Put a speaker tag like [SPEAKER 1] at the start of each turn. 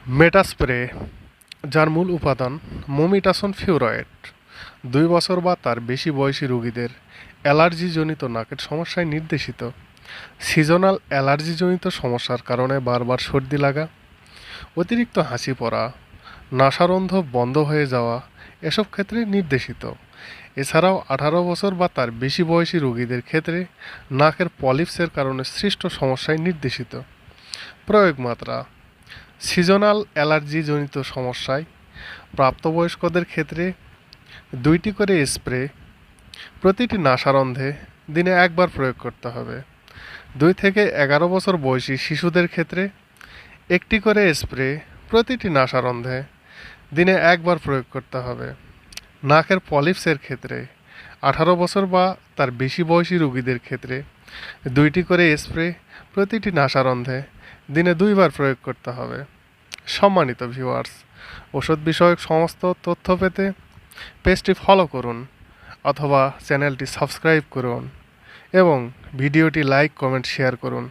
[SPEAKER 1] মেটাস্প্রে, যার মূল উপাদান মোমিটাসন ফিউরয়েড, 2 বছর বা তার বেশি বয়সী রোগীদের অ্যালার্জিজনিত নাকের সমস্যায় নির্দেশিত। সিজনাল অ্যালার্জিজনিত সমস্যার কারণে বারবার সর্দি লাগা, অতিরিক্ত হাসি পড়া, নাসারন্ধ্র বন্ধ হয়ে যাওয়া এসব ক্ষেত্রে নির্দেশিত। এছাড়াও 18 বছর বা তার বেশি বয়সী রোগীদের ক্ষেত্রে নাকের পলিপসের কারণে সৃষ্ট সমস্যায় নির্দেশিত। প্রয়োগ মাত্রা: সিজনাল অ্যালার্জিজনিত সমস্যায় প্রাপ্তবয়স্কদের ক্ষেত্রে 2টি করে স্প্রে প্রতিটি নাসারন্ধ্রে দিনে 1বার প্রয়োগ করতে হবে। 2 থেকে 11 বছর বয়সী শিশুদের ক্ষেত্রে 1টি করে স্প্রে প্রতিটি নাসারন্ধ্রে দিনে 1বার প্রয়োগ করতে হবে। নাকের পলিপসের ক্ষেত্রে 18 বছর বা তার বেশি বয়সী রোগীদের ক্ষেত্রে 2টি করে স্প্রে প্রতিটি নাসারন্ধ্রে দিনে 2বার প্রয়োগ করতে হবে। সম্মানিত ভিউয়ার্স, ওষুধ বিষয়ক সমস্ত তথ্য পেতে পেজটি ফলো করুন অথবা চ্যানেলটি সাবস্ক্রাইব করুন এবং ভিডিওটি লাইক, কমেন্ট, শেয়ার করুন।